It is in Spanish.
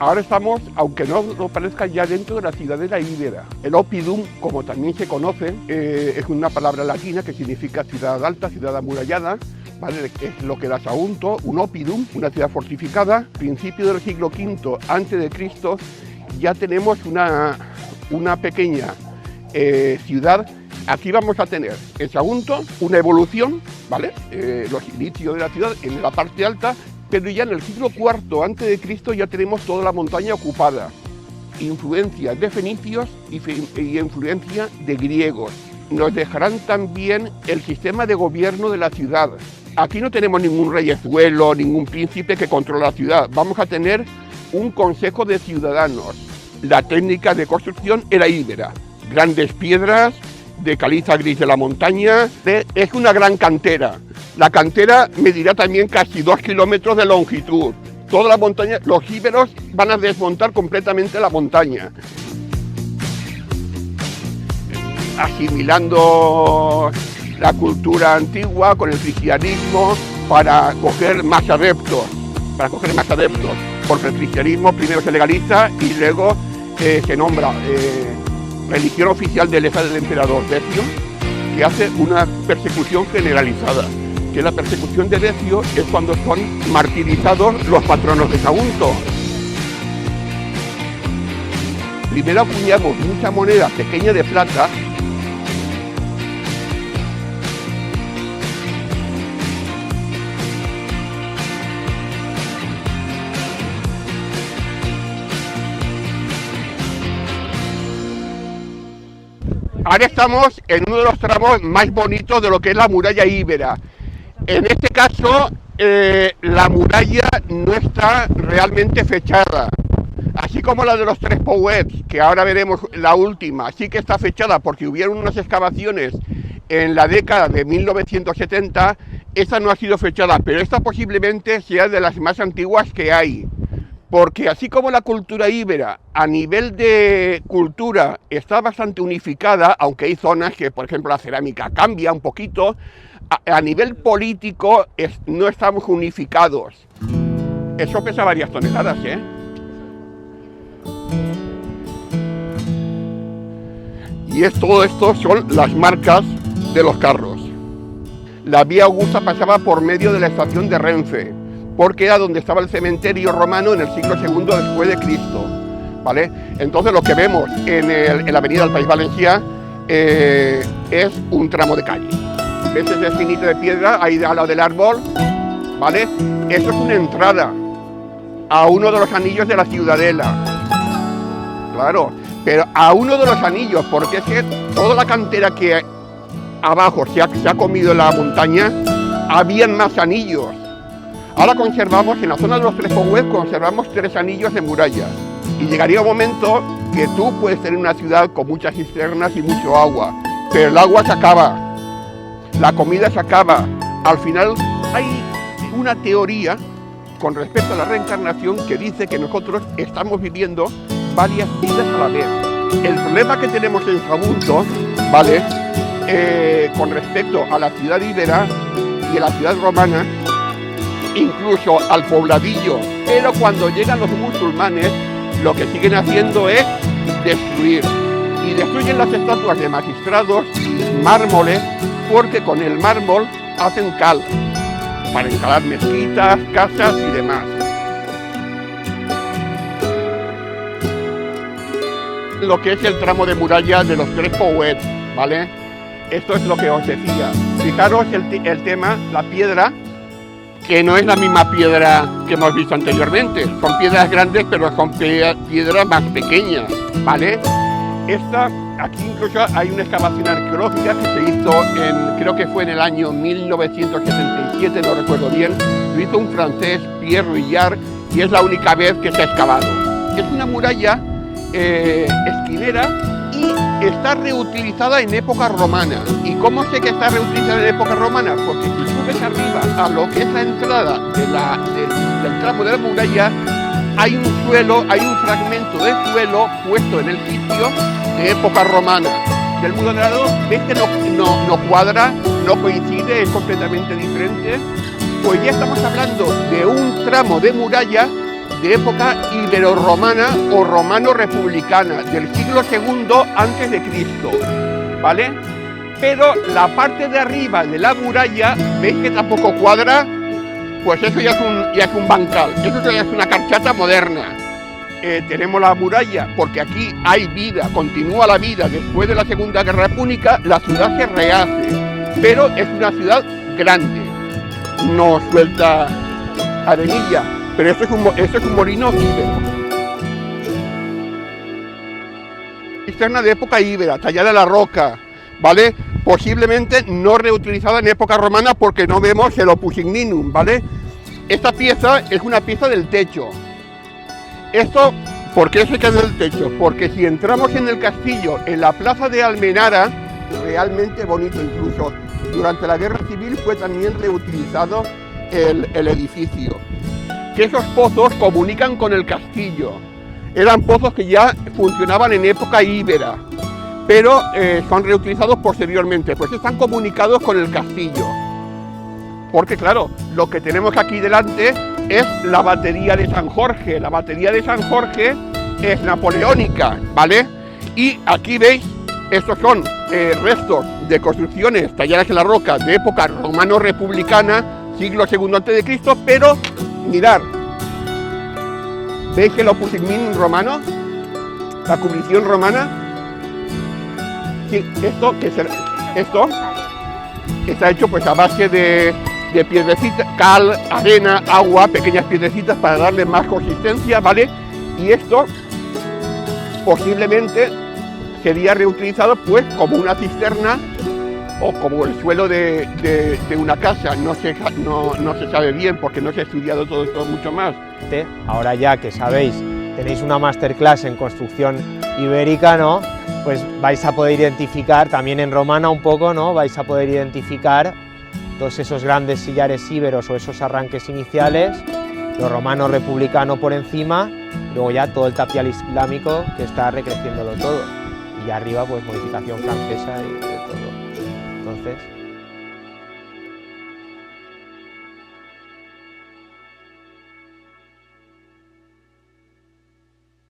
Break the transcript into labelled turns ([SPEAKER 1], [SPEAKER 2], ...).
[SPEAKER 1] Ahora estamos, aunque no lo parezca, ya dentro de la ciudadela íbera. El oppidum, como también se conoce, es una palabra latina que significa ciudad alta, ciudad amurallada, ¿vale? Es lo que da Sagunto, un oppidum, una ciudad fortificada. Principio del siglo V a.C. ya tenemos una pequeña ciudad. Aquí vamos a tener en Sagunto una evolución, ¿vale? Los inicios de la ciudad en la parte alta, pero ya en el siglo IV a.C. ya tenemos toda la montaña ocupada. Influencia de fenicios y influencia de griegos. Nos dejarán también el sistema de gobierno de la ciudad. Aquí no tenemos ningún reyezuelo, ningún príncipe que controla la ciudad. Vamos a tener un consejo de ciudadanos. La técnica de construcción era íbera. Grandes piedras de caliza gris de la montaña. Es una gran cantera. La cantera medirá también casi 2 kilómetros de longitud. Toda la montaña, los íberos van a desmontar completamente la montaña, asimilando la cultura antigua con el cristianismo para coger más adeptos, porque el cristianismo primero se legaliza y luego se nombra religión oficial del emperador Decio, que hace una persecución generalizada. Que la persecución de Decio es cuando son martirizados los patronos de Sagunto. Primero acuñamos mucha moneda pequeña de plata. Ahora estamos en uno de los tramos más bonitos de lo que es la muralla íbera. En este caso, la muralla no está realmente fechada, así como la de los Tres Pouets, que ahora veremos la última, sí que está fechada porque hubieron unas excavaciones en la década de 1970, esa no ha sido fechada, pero esta posiblemente sea de las más antiguas que hay, porque así como la cultura íbera a nivel de cultura está bastante unificada, aunque hay zonas que, por ejemplo, la cerámica cambia un poquito, a nivel político no estamos unificados. Eso pesa varias toneladas, ¿eh? Y todo esto son las marcas de los carros. La vía Augusta pasaba por medio de la estación de Renfe, porque era donde estaba el cementerio romano en el siglo II después de Cristo, ¿vale? Entonces lo que vemos en la avenida del País Valencià es un tramo de calle. ¿Ves ese finito de piedra ahí al lado del árbol? ¿Vale? Eso es una entrada a uno de los anillos de la ciudadela. Claro, pero a uno de los anillos, porque es que toda la cantera que abajo se ha comido la montaña, habían más anillos. Ahora conservamos, en la zona de los Tres Pouets, conservamos 3 anillos de muralla. Y llegaría un momento que tú puedes tener una ciudad con muchas cisternas y mucho agua, pero el agua se acaba. La comida se acaba. Al final hay una teoría con respecto a la reencarnación que dice que nosotros estamos viviendo varias vidas a la vez. El problema que tenemos en Sagunto, ¿vale? Con respecto a la ciudad íbera y a la ciudad romana, incluso al pobladillo, pero cuando llegan los musulmanes, lo que siguen haciendo es destruir. Y destruyen las estatuas de magistrados, mármoles, porque con el mármol hacen cal para encalar mezquitas, casas y demás. Lo que es el tramo de muralla de los Tres Pouets, ¿vale? Esto es lo que os decía. Fijaros el tema, la piedra, que no es la misma piedra que hemos visto anteriormente. Son piedras grandes, pero son piedras más pequeñas, ¿vale? Aquí incluso hay una excavación arqueológica que se hizo creo que fue en el año 1977, no recuerdo bien. Lo hizo un francés, Pierre Ruillard, y es la única vez que se ha excavado. Es una muralla esquinera y está reutilizada en época romana. ¿Y cómo sé que está reutilizada en época romana? Porque si subes arriba a lo que es la entrada del tramo de la muralla, hay un fragmento de suelo puesto en el sitio de época romana. Del muro de lado, ves que no cuadra, no coincide, es completamente diferente. Pues ya estamos hablando de un tramo de muralla de época ibero-romana o romano-republicana, del siglo II antes de Cristo, ¿vale? Pero la parte de arriba de la muralla, ¿veis que tampoco cuadra? Pues eso ya es un bancal, eso ya es una carchata moderna. Tenemos la muralla porque aquí hay vida, continúa la vida después de la Segunda Guerra Púnica, la ciudad se rehace, pero es una ciudad grande, no suelta arenilla, pero esto es un molino íbero. Cisterna de época íbera, tallada en la roca, ¿vale? Posiblemente no reutilizada en época romana porque no vemos el opus igninum, ¿vale? Esta pieza es una pieza del techo. Esto, ¿por qué se queda en el techo? Porque si entramos en el castillo, en la plaza de Almenara, realmente bonito, incluso durante la Guerra Civil fue también reutilizado el edificio. Que esos pozos comunican con el castillo. Eran pozos que ya funcionaban en época íbera, pero son reutilizados posteriormente, pues están comunicados con el castillo. Porque claro, lo que tenemos aquí delante es la batería de San Jorge. La batería de San Jorge es napoleónica, ¿vale? Y aquí veis, estos son restos de construcciones talladas en la roca de época romano-republicana, siglo II a.C., pero mirad, ¿veis que el opus igninum romano? La cubrición romana. Sí, esto está hecho pues a base de piedrecitas, cal, arena, agua, pequeñas piedrecitas para darle más consistencia, ¿vale? Y esto posiblemente sería reutilizado pues como una cisterna o como el suelo de una casa. No se sabe bien porque no se ha estudiado todo esto mucho más.
[SPEAKER 2] Ahora ya que sabéis, tenéis una masterclass en construcción ibérica, ¿no? Pues vais a poder identificar, también en romana un poco, ¿no? Vais a poder identificar todos esos grandes sillares íberos o esos arranques iniciales, lo romano republicano por encima, y luego ya todo el tapial islámico que está recreciéndolo todo. Y arriba pues modificación francesa y de todo. Entonces,